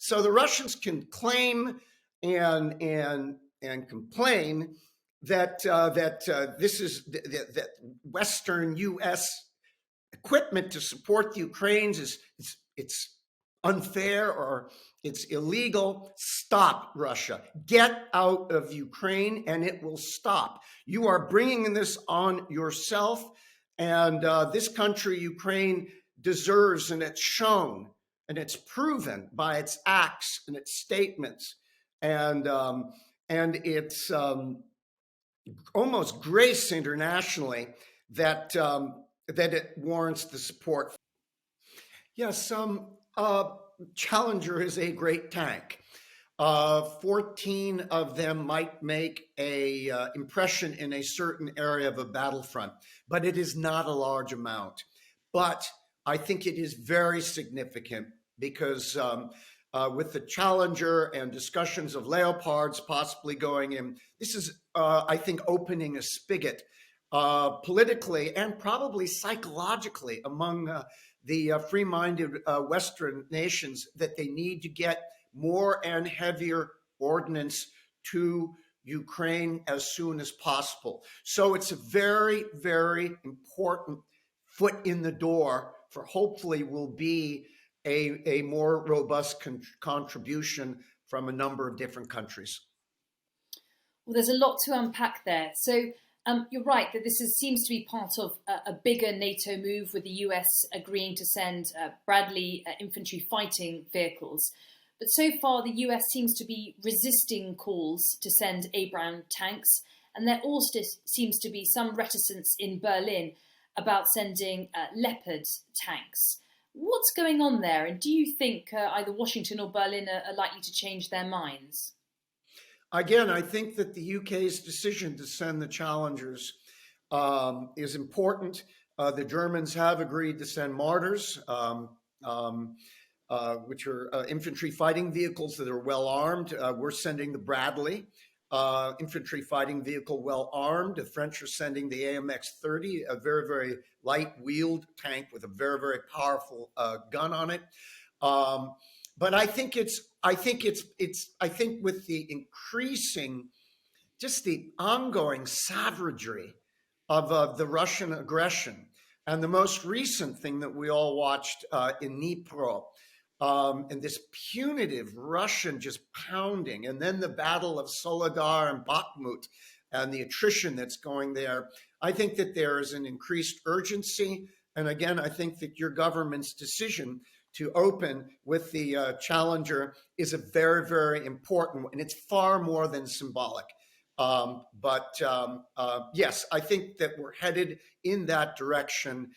So the Russians can claim and complain that this is that Western U.S. equipment to support the Ukrainians it's unfair or it's illegal. Stop, Russia. Get out of Ukraine and it will stop. You are bringing this on yourself, and this country, Ukraine, deserves, and it's shown and it's proven by its acts and its statements, and it's almost grace internationally that that it warrants the support. Yes, Challenger is a great tank. 14 of them might make a impression in a certain area of a battlefront, but it is not a large amount. But I think it is very significant because with the Challenger and discussions of Leopards possibly going in, this is, I think, opening a spigot politically and probably psychologically among the free-minded Western nations that they need to get more and heavier ordnance to Ukraine as soon as possible. So it's a very, very important foot in the door for hopefully will be a more robust contribution from a number of different countries. Well, there's a lot to unpack there. So you're right that this seems to be part of a bigger NATO move, with the US agreeing to send Bradley infantry fighting vehicles. But so far, the US seems to be resisting calls to send Abrams tanks, and there also seems to be some reticence in Berlin about sending Leopard tanks. What's going on there, and do you think either Washington or Berlin are likely to change their minds? Again, I think that the UK's decision to send the Challengers is important. The Germans have agreed to send Martyrs, which are infantry fighting vehicles that are well armed. We're sending the Bradley infantry fighting vehicle well armed. The French are sending the AMX-30, a very, very light wheeled tank with a very, very powerful gun on it. But I think with the increasing, just the ongoing savagery of the Russian aggression, and the most recent thing that we all watched in Dnipro, and this punitive Russian just pounding, and then the Battle of Solidar and Bakhmut, and the attrition that's going there. I think that there is an increased urgency, and again, I think that your government's decision to open with the Challenger is a very, very important one, and it's far more than symbolic. Yes, I think that we're headed in that direction.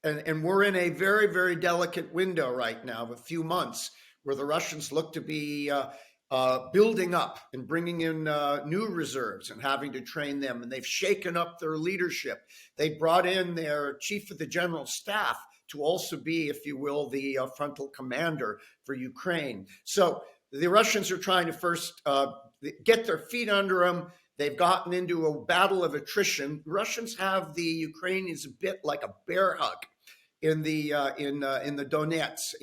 And we're in a very, very delicate window right now of a few months where the Russians look to be building up and bringing in new reserves and having to train them. And they've shaken up their leadership. They brought in their chief of the general staff to also be, if you will, the frontal commander for Ukraine. So the Russians are trying to first get their feet under them. They've gotten into a battle of attrition. The Russians have the Ukrainians a bit like a bear hug in the Donets,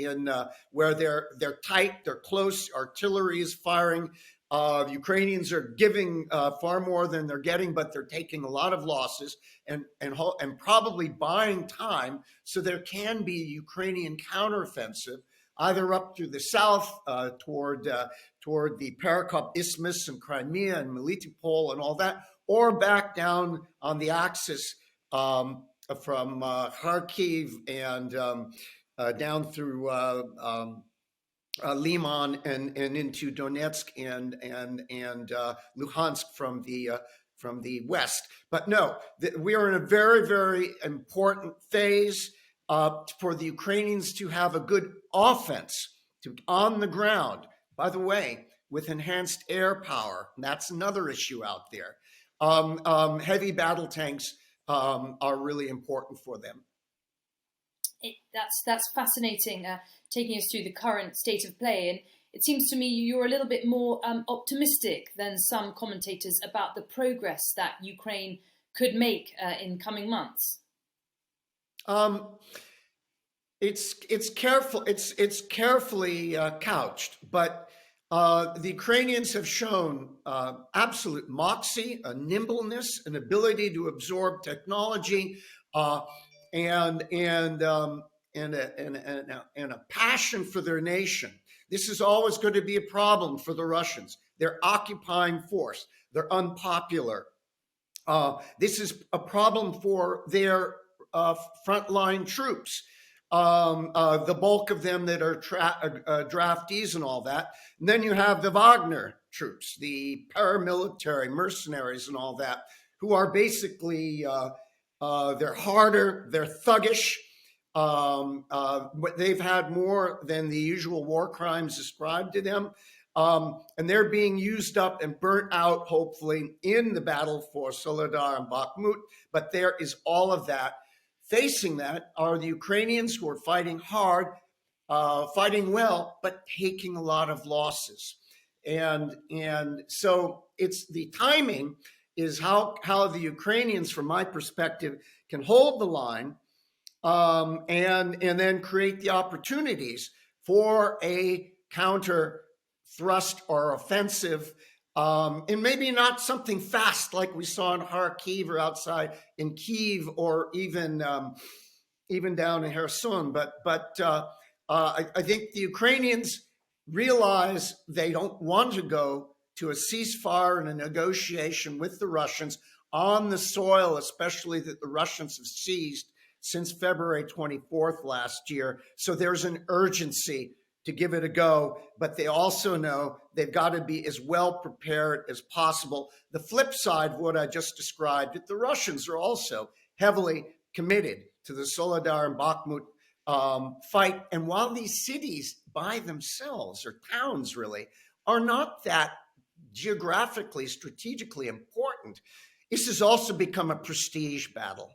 where they're tight, they're close, artillery is firing. Ukrainians are giving far more than they're getting, but they're taking a lot of losses and probably buying time so there can be a Ukrainian counteroffensive, either up through the south toward the Perekop Isthmus and Crimea and Melitopol and all that, or back down on the axis from Kharkiv and down through Liman and into Donetsk and Luhansk from the west. But no, we are in a very, very important phase for the Ukrainians to have a good offense on the ground. By the way, with enhanced air power, that's another issue out there. Heavy battle tanks are really important for them. That's fascinating, taking us through the current state of play. And it seems to me you're a little bit more optimistic than some commentators about the progress that Ukraine could make in coming months. It's carefully couched, but the Ukrainians have shown absolute moxie, a nimbleness, an ability to absorb technology, uh, and and um, and a passion for their nation. This is always going to be a problem for the Russians. They're occupying force. They're unpopular. This is a problem for their frontline troops. The bulk of them that are draftees and all that. And then you have the Wagner troops, the paramilitary mercenaries and all that, who are basically, they're harder, they're thuggish. But they've had more than the usual war crimes ascribed to them. And they're being used up and burnt out, hopefully, in the battle for Solidar and Bakhmut. But there is all of that. Facing that are the Ukrainians, who are fighting hard, fighting well, but taking a lot of losses. And so it's the timing is how the Ukrainians, from my perspective, can hold the line, and then create the opportunities for a counter thrust or offensive, and maybe not something fast like we saw in Kharkiv or outside in Kiev, or even down in Kherson. But I think the Ukrainians realize they don't want to go to a ceasefire and a negotiation with the Russians on the soil, especially that the Russians have seized since February 24th last year. So there's an urgency to give it a go, but they also know they've got to be as well prepared as possible. The flip side of what I just described, that the Russians are also heavily committed to the Solidar and Bakhmut fight. And while these cities by themselves, or towns really, are not that geographically, strategically important, this has also become a prestige battle.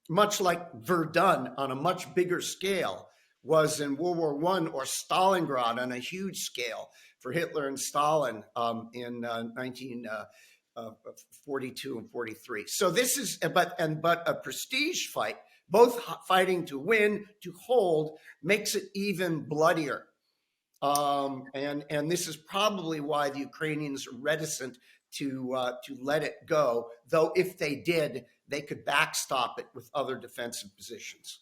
Much like Verdun on a much bigger scale was in World War I, or Stalingrad on a huge scale for Hitler and Stalin in 1942 and 43. So this is but a prestige fight, both fighting to win, to hold, makes it even bloodier. And this is probably why the Ukrainians are reticent to let it go. Though if they did, they could backstop it with other defensive positions.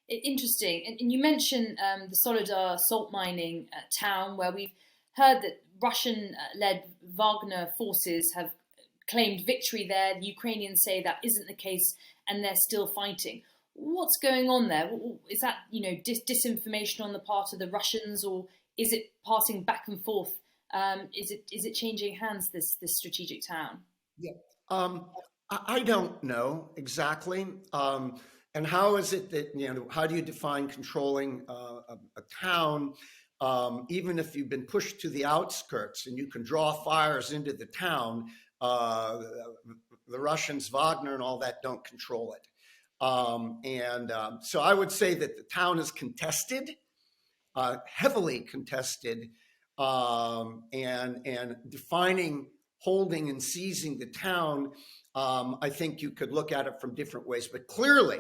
Interesting. And you mentioned the Solidar salt mining town, where we've heard that Russian-led Wagner forces have claimed victory there. The Ukrainians say that isn't the case, and they're still fighting. What's going on there? Is that disinformation on the part of the Russians, or is it passing back and forth? Is it changing hands, this strategic town? Yeah, I don't know exactly. And how is it that, how do you define controlling a town? Even if you've been pushed to the outskirts and you can draw fires into the town, the Russians, Wagner and all that, don't control it. So I would say that the town is contested, heavily contested, and defining, holding and seizing the town. I think you could look at it from different ways, but clearly,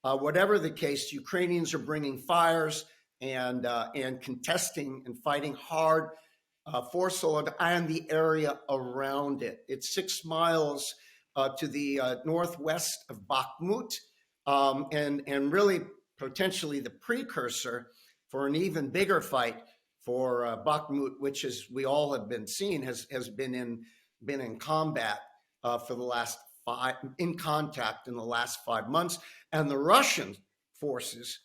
whatever the case, Ukrainians are bringing fires and contesting and fighting hard for Solidar and the area around it. It's 6 miles to the northwest of Bakhmut, and really potentially the precursor for an even bigger fight for Bakhmut, which, as we all have been seeing, has been in combat for the last in contact in the last 5 months. And the Russian forces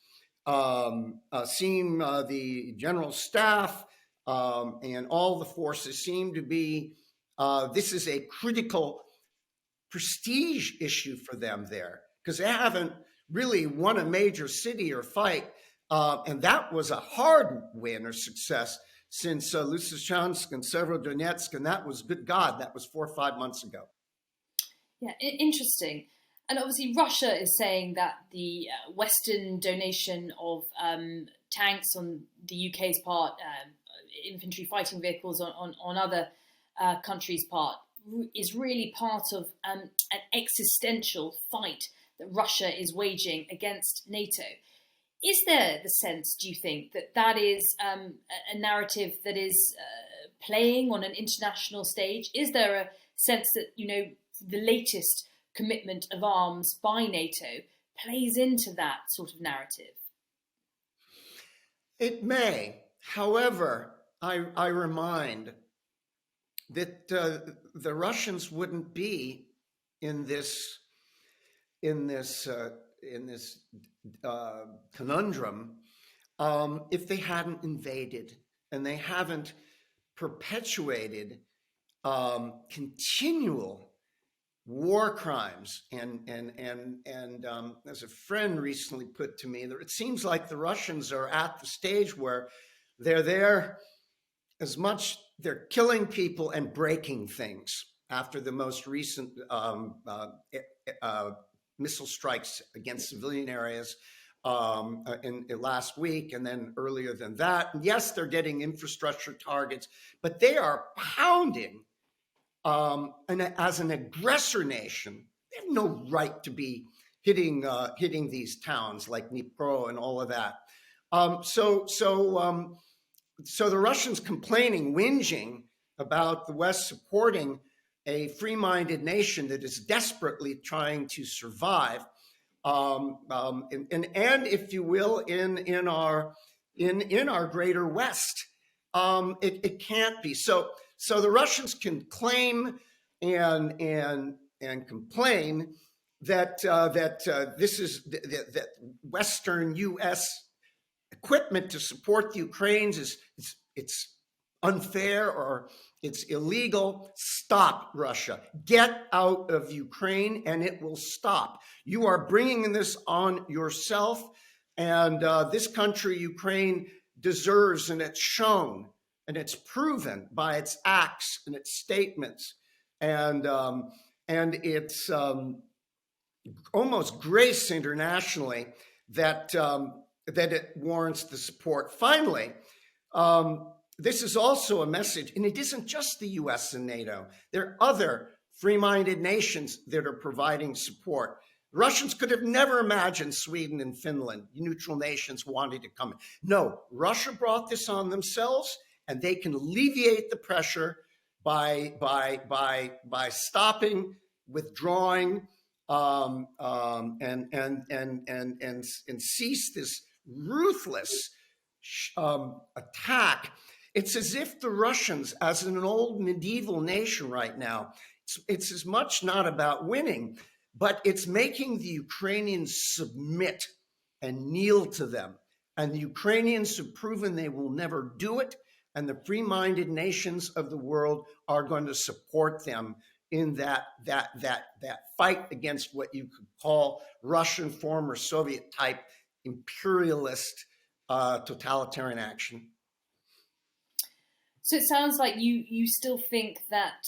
seem, the general staff and all the forces seem to be, this is a critical prestige issue for them there, because they haven't really won a major city or fight. And that was a hard win or success since Lysychansk and Severodonetsk, and that was, good God, that was 4 or 5 months ago. Yeah, interesting. And obviously Russia is saying that the Western donation of tanks on the UK's part, infantry fighting vehicles on other countries' part, is really part of an existential fight that Russia is waging against NATO. Is there the sense, do you think, that that is a narrative that is playing on an international stage? Is there a sense that, the latest commitment of arms by NATO plays into that sort of narrative? It may. However, I remind that the Russians wouldn't be in this conundrum if they hadn't invaded, and they haven't perpetuated continual war crimes. And as a friend recently put to me, that it seems like the Russians are at the stage where they're there as much, they're killing people and breaking things after the most recent missile strikes against civilian areas in last week, and then earlier than that. And yes, they're getting infrastructure targets, but they are pounding. And as an aggressor nation, they have no right to be hitting these towns like Dnipro and all of that. So the Russians complaining, whinging about the West supporting a free-minded nation that is desperately trying to survive, and if you will, in our greater West, it can't be. So the Russians can claim and complain that this is that Western U.S. equipment to support the Ukrainians it's unfair or it's illegal. Stop, Russia. Get out of Ukraine and it will stop. You are bringing this on yourself, and this country, Ukraine, deserves, and it's shown and it's proven by its acts and its statements, and it's almost grace internationally that it warrants the support. Finally, this is also a message, and it isn't just the US and NATO. There are other free-minded nations that are providing support. The Russians could have never imagined Sweden and Finland, neutral nations, wanting to come in. No, Russia brought this on themselves, and they can alleviate the pressure by stopping, withdrawing, and cease this ruthless attack. It's as if the Russians, as an old medieval nation right now, it's as much not about winning, but it's making the Ukrainians submit and kneel to them. And the Ukrainians have proven they will never do it. And the free-minded nations of the world are going to support them in that fight against what you could call Russian, former Soviet type imperialist totalitarian action. So it sounds like you still think that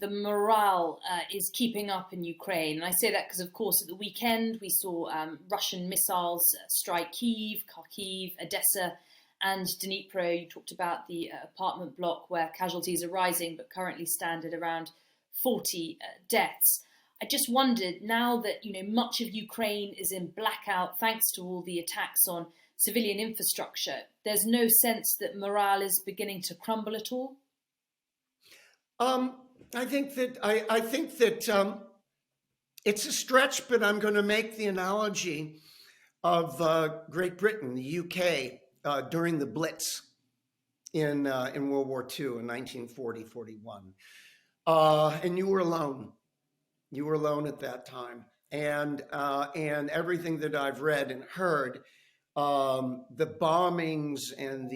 the morale is keeping up in Ukraine. And I say that because, of course, at the weekend we saw Russian missiles strike Kyiv, Kharkiv, Odessa, and Dnipro. You talked about the apartment block where casualties are rising, but currently stand at around 40 deaths. I just wondered, now that much of Ukraine is in blackout thanks to all the attacks on civilian infrastructure, there's no sense that morale is beginning to crumble at all? I think that it's a stretch, but I'm going to make the analogy of Great Britain, the UK, during the Blitz in World War II in 1940-41. And you were alone. You were alone at that time. And everything that I've read and heard, the bombings and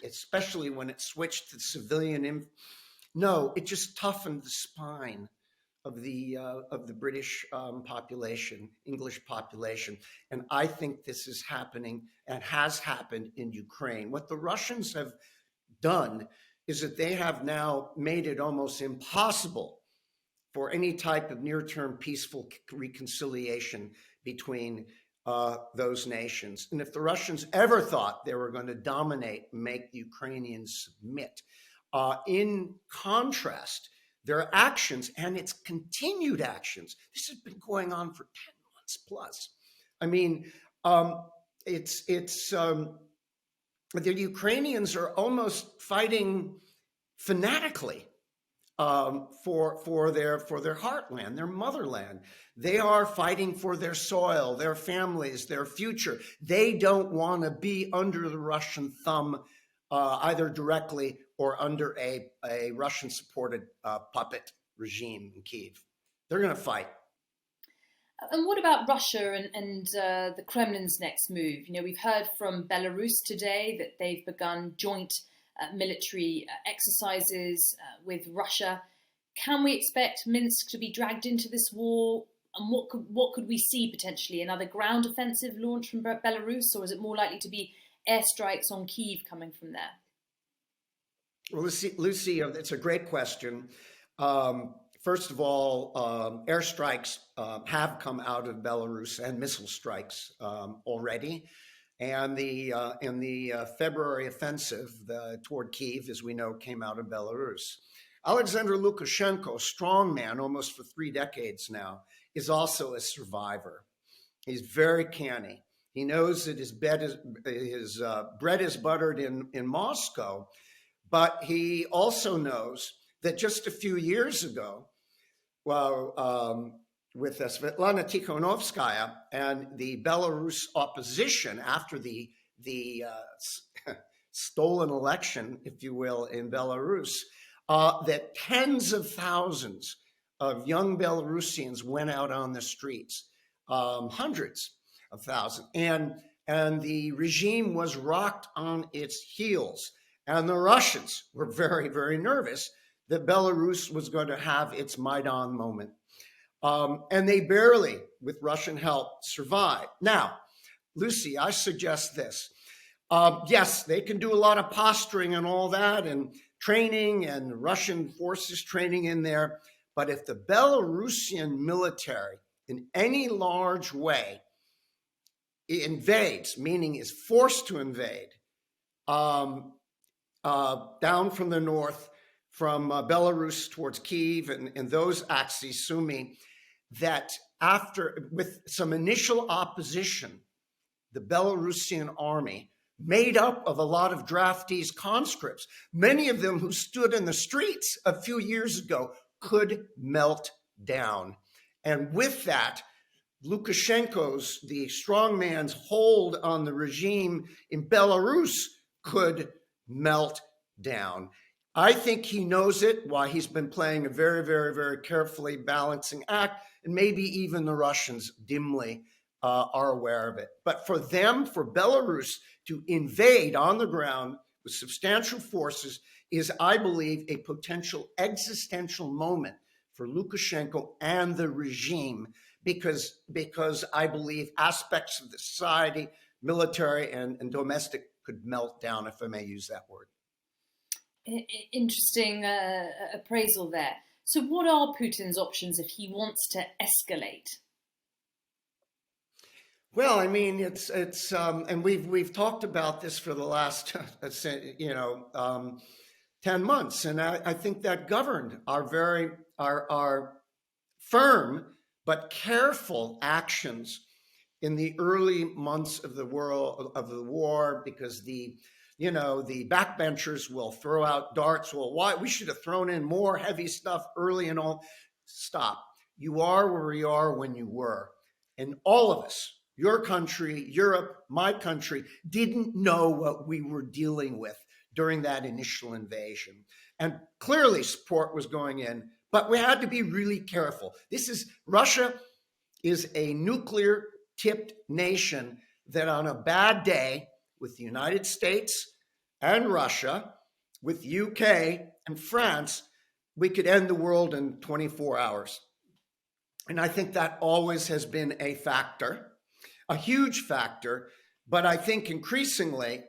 especially when it switched to civilian, it just toughened the spine of the British population, English population. And I think this is happening and has happened in Ukraine. What the Russians have done is that they have now made it almost impossible for any type of near-term peaceful reconciliation between those nations. And if the Russians ever thought they were going to dominate and make the Ukrainians submit, in contrast, their actions and its continued actions. This has been going on for 10 months plus. I mean, the Ukrainians are almost fighting fanatically for their heartland, their motherland. They are fighting for their soil, their families, their future. They don't want to be under the Russian thumb, either directly or under a Russian-supported puppet regime in Kyiv. They're going to fight. And what about Russia and the Kremlin's next move? You know, we've heard from Belarus today that they've begun joint military exercises with Russia. Can we expect Minsk to be dragged into this war? And what could we see potentially? Another ground offensive launch from Belarus, or is it more likely to be airstrikes on Kyiv coming from there? Well, Lucy, it's a great question. First of all, airstrikes have come out of Belarus and missile strikes already. And in the February offensive toward Kyiv, as we know, came out of Belarus. Alexander Lukashenko, strong man almost for 3 decades now, is also a survivor. He's very canny. He knows that his bread is buttered in Moscow, but he also knows that just a few years ago, with Svetlana Tikhonovskaya and the Belarus opposition after the stolen election, if you will, in Belarus, that tens of thousands of young Belarusians went out on the streets, hundreds of thousands, and the regime was rocked on its heels. And the Russians were very, very nervous that Belarus was going to have its Maidan moment. And they barely, with Russian help, survived. Now, Lucy, I suggest this. Yes, they can do a lot of posturing and all that, and training and Russian forces training in there. But if the Belarusian military in any large way invades, meaning is forced to invade, down from the north, from Belarus towards Kyiv and those axes, Sumy, that with some initial opposition, the Belarusian army, made up of a lot of draftees, conscripts, many of them who stood in the streets a few years ago, could melt down. And with that, Lukashenko's, the strongman's hold on the regime in Belarus could melt down. I think he knows it, why he's been playing a very, very, very carefully balancing act, and maybe even the Russians dimly are aware of it. But for them, for Belarus to invade on the ground with substantial forces is, I believe, a potential existential moment for Lukashenko and the regime, because I believe aspects of the society, military and domestic, could melt down, if I may use that word. Interesting appraisal there. So what are Putin's options if he wants to escalate? Well, I mean, it's and we've talked about this for the last 10 months, and I think that governed our firm but careful actions in the early months of the war, because the backbenchers will throw out darts. Well, why we should have thrown in more heavy stuff early and all. Stop. You are where you are when you were, and all of us. Your country, Europe, my country, didn't know what we were dealing with during that initial invasion. And clearly support was going in, but we had to be really careful. Russia is a nuclear-tipped nation that on a bad day with the United States and Russia, with UK and France, we could end the world in 24 hours. And I think that always has been a factor. A huge factor, but I think increasingly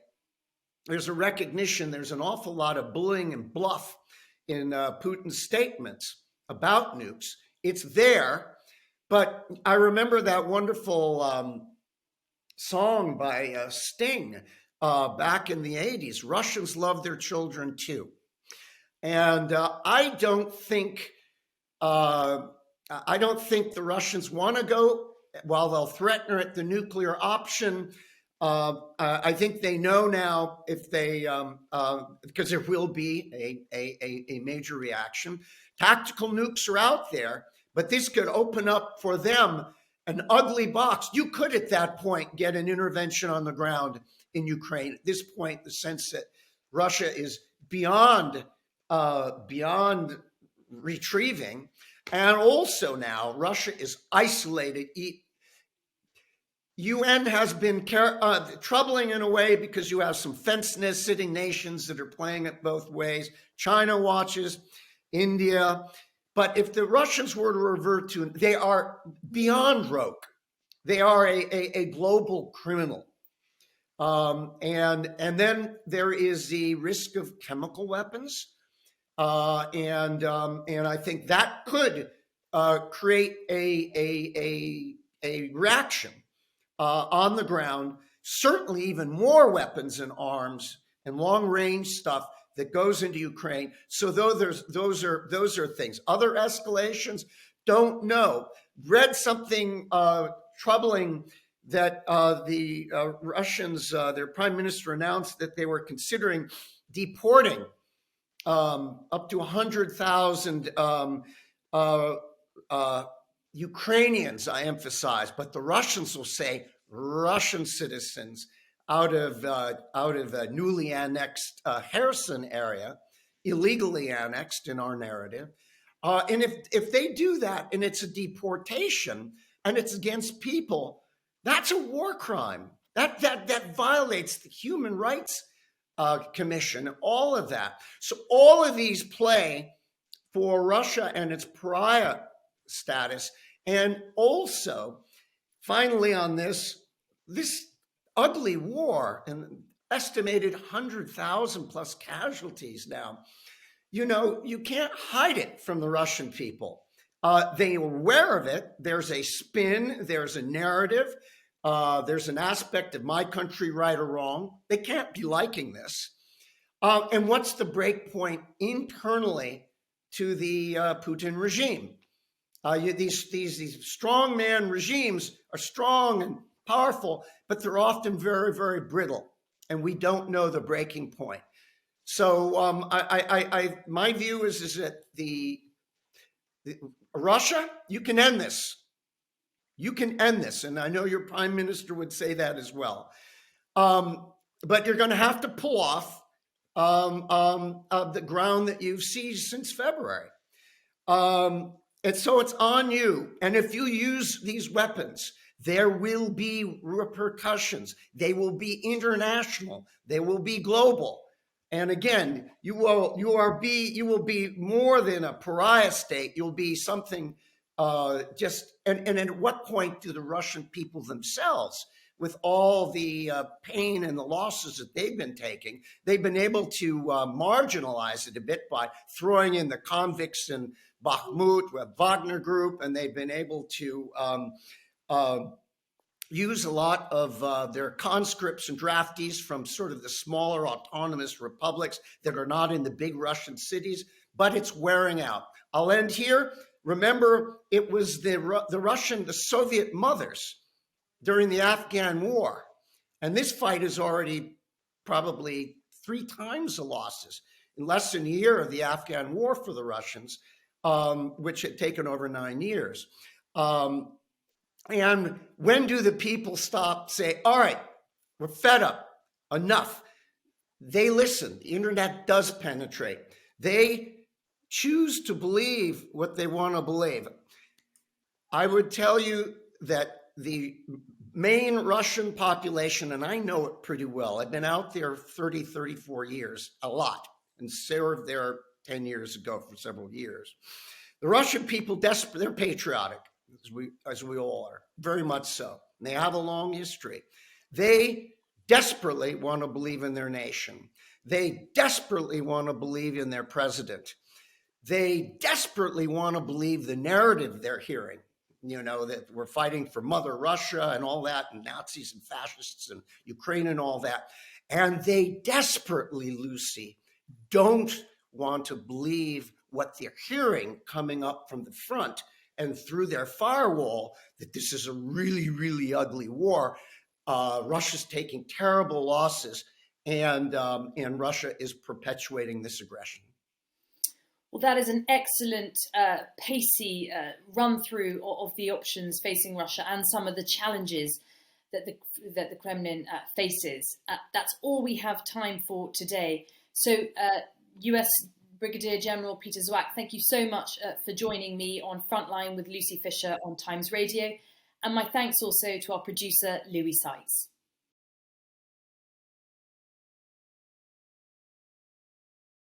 there's a recognition there's an awful lot of bullying and bluff in Putin's statements about nukes. It's there, but I remember that wonderful song by Sting back in the 80s, Russians love their children too. And I don't think the Russians want to go. While they'll threaten the nuclear option, I think they know now if they because there will be a major reaction. Tactical nukes are out there, but this could open up for them an ugly box. You could at that point get an intervention on the ground in Ukraine. At this point, the sense that Russia is beyond retrieving, and also now Russia is isolated. UN has been troubling in a way because you have some fence-nest sitting nations that are playing it both ways. China watches, India. But if the Russians were to revert to, they are beyond rogue. They are a global criminal. And then there is the risk of chemical weapons. And I think that could create a reaction on the ground, certainly even more weapons and arms and long-range stuff that goes into Ukraine. So those are things. Other escalations, don't know. Read something troubling that the Russians, their prime minister announced that they were considering deporting up to 100,000 Ukrainians, I emphasize, but the Russians will say Russian citizens out of newly annexed Kherson area, illegally annexed in our narrative. And if they do that and it's a deportation and it's against people, that's a war crime. That violates the Human Rights Commission, all of that. So all of these play for Russia and its pariah status. And also, finally on this ugly war and estimated 100,000 plus casualties now, you can't hide it from the Russian people. They are aware of it. There's a spin, there's a narrative, there's an aspect of my country, right or wrong. They can't be liking this. And what's the break point internally to the Putin regime? These strongman regimes are strong and powerful, but they're often very, very brittle, and we don't know the breaking point. So my view is that the Russia, you can end this. You can end this, and I know your prime minister would say that as well. But you're going to have to pull off the ground that you've seized since February. And so it's on you. And if you use these weapons, there will be repercussions. They will be international. They will be global. And again, you will be more than a pariah state. You'll be something and at what point do the Russian people themselves, with all the pain and the losses that they've been taking, they've been able to marginalize it a bit by throwing in the convicts in Bakhmut with Wagner Group, and they've been able to use a lot of their conscripts and draftees from sort of the smaller autonomous republics that are not in the big Russian cities, but it's wearing out. I'll end here. Remember, it was the Soviet mothers during the Afghan war. And this fight is already probably 3 times the losses in less than a year of the Afghan war for the Russians, which had taken over 9 years. And when do the people say, all right, we're fed up, enough? They listen. The internet does penetrate. They choose to believe what they want to believe. I would tell you that the main Russian population, and I know it pretty well, I've been out there 30, 34 years, a lot, and served there 10 years ago for several years. The Russian people, they're patriotic, as we all are, very much so. And they have a long history. They desperately want to believe in their nation. They desperately want to believe in their president. They desperately want to believe the narrative they're hearing, that we're fighting for Mother Russia and all that, and Nazis and fascists and Ukraine and all that. And they desperately, Lucy, don't want to believe what they're hearing coming up from the front and through their firewall, that this is a really, really ugly war. Russia's taking terrible losses, and Russia is perpetuating this aggression. Well, that is an excellent, pacey run through of the options facing Russia and some of the challenges that the Kremlin faces. That's all we have time for today. So, US Brigadier General Peter Zwack, thank you so much for joining me on Frontline with Lucy Fisher on Times Radio. And my thanks also to our producer, Louis Seitz.